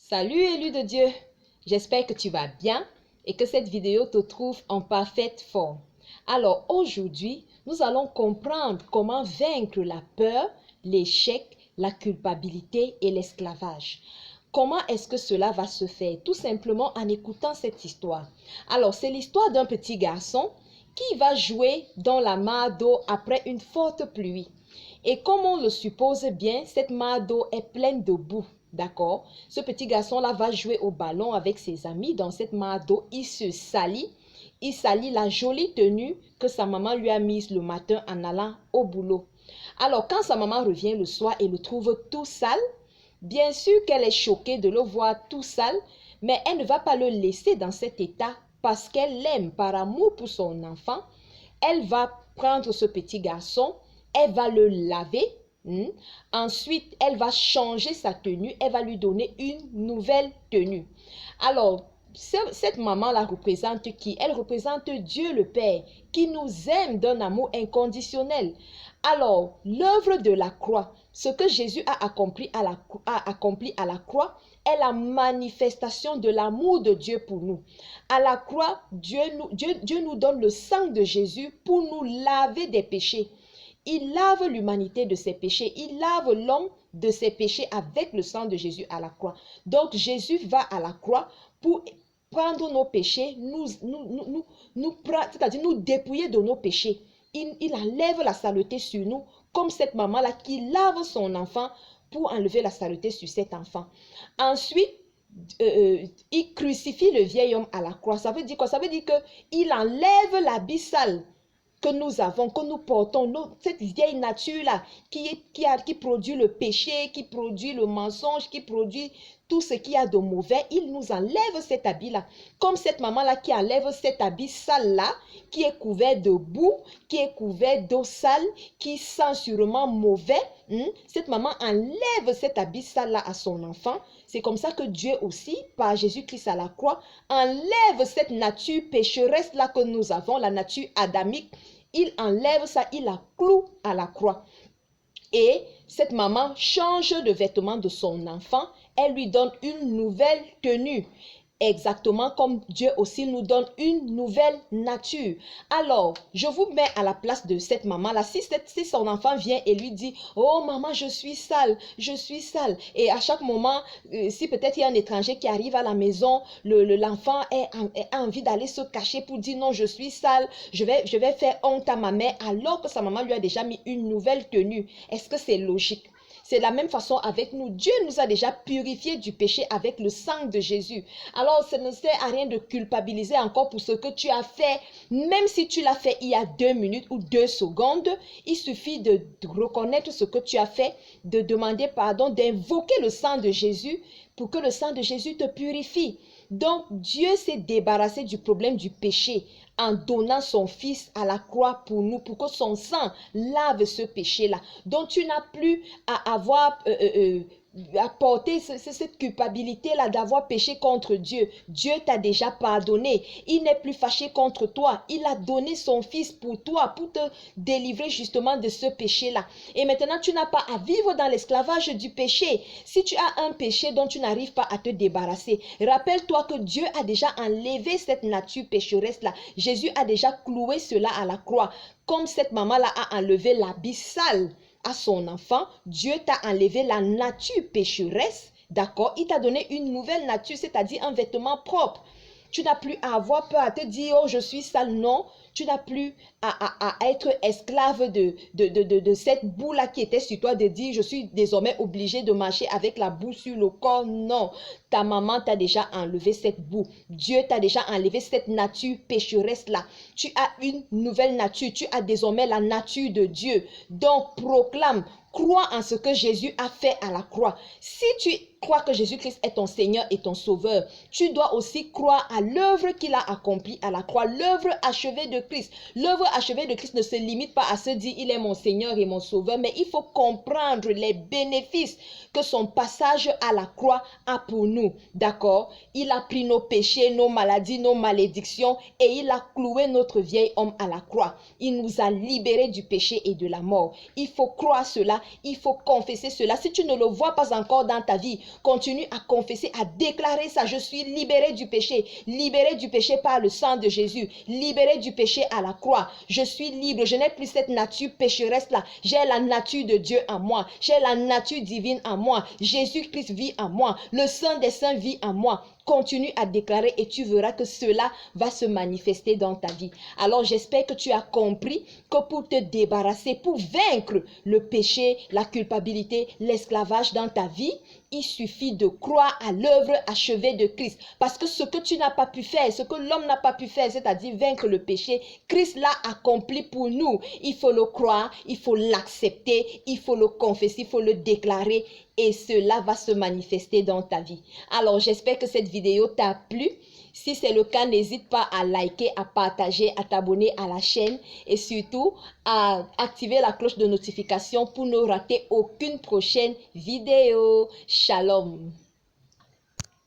Salut élu de Dieu, j'espère que tu vas bien et que cette vidéo te trouve en parfaite forme. Alors aujourd'hui, nous allons comprendre comment vaincre la peur, l'échec, la culpabilité et l'esclavage. Comment est-ce que cela va se faire? Tout simplement en écoutant cette histoire. Alors c'est l'histoire d'un petit garçon qui va jouer dans la mare d'eau après une forte pluie. Et comme on le suppose bien, cette mare d'eau est pleine de boue. D'accord? Ce petit garçon-là va jouer au ballon avec ses amis dans cette mare d'eau. Il se salit. Il salit la jolie tenue que sa maman lui a mise le matin en allant au boulot. Alors, quand sa maman revient le soir et le trouve tout sale, bien sûr qu'elle est choquée de le voir tout sale, mais elle ne va pas le laisser dans cet état parce qu'elle l'aime par amour pour son enfant. Elle va prendre ce petit garçon, elle va le laver. Ensuite, elle va changer sa tenue, elle va lui donner une nouvelle tenue. Alors, cette maman-là représente qui? Elle représente Dieu le Père, qui nous aime d'un amour inconditionnel. Alors, l'œuvre de la croix, ce que Jésus a accompli à la croix, est la manifestation de l'amour de Dieu pour nous. À la croix, Dieu nous donne le sang de Jésus pour nous laver des péchés. Il lave l'humanité de ses péchés. Il lave l'homme de ses péchés avec le sang de Jésus à la croix. Donc, Jésus va à la croix pour prendre nos péchés, c'est-à-dire nous dépouiller de nos péchés. Il enlève la saleté sur nous, comme cette maman-là qui lave son enfant pour enlever la saleté sur cet enfant. Ensuite, il crucifie le vieil homme à la croix. Ça veut dire quoi? Ça veut dire qu'il enlève l'habit sale que nous avons, que nous portons, cette vieille nature-là qui produit le péché, qui produit le mensonge, qui produit tout ce qu'il y a de mauvais. Il nous enlève cet habit-là. Comme cette maman-là qui enlève cet habit sale-là, qui est couvert de boue, qui est couvert d'eau sale, qui sent sûrement mauvais. Cette maman enlève cet habit sale-là à son enfant. C'est comme ça que Dieu aussi, par Jésus-Christ à la croix, enlève cette nature pécheresse-là que nous avons, la nature adamique. Il enlève ça, il la cloue à la croix. Et cette maman change de vêtements de son enfant. Elle lui donne une nouvelle tenue. Exactement comme Dieu aussi nous donne une nouvelle nature. Alors, je vous mets à la place de cette maman-là. Si son enfant vient et lui dit, « Oh maman, je suis sale, je suis sale. » Et à chaque moment, si peut-être il y a un étranger qui arrive à la maison, l'enfant a envie d'aller se cacher pour dire, « Non, je suis sale, je vais faire honte à ma mère. » Alors que sa maman lui a déjà mis une nouvelle tenue. Est-ce que c'est logique? C'est de la même façon avec nous. Dieu nous a déjà purifiés du péché avec le sang de Jésus. Alors, ça ne sert à rien de culpabiliser encore pour ce que tu as fait. Même si tu l'as fait il y a 2 minutes ou 2 secondes, il suffit de reconnaître ce que tu as fait, de demander pardon, d'invoquer le sang de Jésus pour que le sang de Jésus te purifie. Donc, Dieu s'est débarrassé du problème du péché en donnant son fils à la croix pour nous, pour que son sang lave ce péché-là. Donc, tu n'as plus à avoir à porter cette culpabilité-là d'avoir péché contre Dieu. Dieu t'a déjà pardonné. Il n'est plus fâché contre toi. Il a donné son fils pour toi, pour te délivrer justement de ce péché-là. Et maintenant, tu n'as pas à vivre dans l'esclavage du péché. Si tu as un péché dont tu n'arrives pas à te débarrasser, rappelle-toi que Dieu a déjà enlevé cette nature pécheresse-là. Jésus a déjà cloué cela à la croix. Comme cette maman-là a enlevé l'habit sale à son enfant, Dieu t'a enlevé la nature pécheresse, d'accord? Il t'a donné une nouvelle nature, c'est-à-dire un vêtement propre. Tu n'as plus à avoir peur à te dire, oh, je suis sale. Non, tu n'as plus à être esclave de cette boue-là qui était sur toi, de dire, je suis désormais obligé de marcher avec la boue sur le corps. Non, ta maman t'a déjà enlevé cette boue. Dieu t'a déjà enlevé cette nature pécheresse-là. Tu as une nouvelle nature. Tu as désormais la nature de Dieu. Donc, proclame. Crois en ce que Jésus a fait à la croix. Si tu crois que Jésus-Christ est ton Seigneur et ton Sauveur, tu dois aussi croire à l'œuvre qu'il a accomplie à la croix, l'œuvre achevée de Christ. L'œuvre achevée de Christ ne se limite pas à se dire il est mon Seigneur et mon Sauveur, mais il faut comprendre les bénéfices que son passage à la croix a pour nous. D'accord? Il a pris nos péchés, nos maladies, nos malédictions et il a cloué notre vieil homme à la croix. Il nous a libérés du péché et de la mort. Il faut croire cela, il faut confesser cela. Si tu ne le vois pas encore dans ta vie, continue à confesser, à déclarer ça. Je suis libéré du péché par le sang de Jésus, libéré du péché à la croix. Je suis libre, je n'ai plus cette nature pécheresse-là. J'ai la nature de Dieu en moi, j'ai la nature divine en moi. Jésus-Christ vit en moi, le Saint des Saints vit en moi. Continue à déclarer et tu verras que cela va se manifester dans ta vie. Alors j'espère que tu as compris que pour te débarrasser, pour vaincre le péché, la culpabilité, l'esclavage dans ta vie, il suffit de croire à l'œuvre achevée de Christ. Parce que ce que tu n'as pas pu faire, ce que l'homme n'a pas pu faire, c'est-à-dire vaincre le péché, Christ l'a accompli pour nous. Il faut le croire, il faut l'accepter, il faut le confesser, il faut le déclarer et cela va se manifester dans ta vie. Alors j'espère que cette vidéo t'a plu. Si c'est le cas, n'hésite pas à liker, à partager, à t'abonner à la chaîne et surtout à activer la cloche de notification pour ne rater aucune prochaine vidéo. Shalom.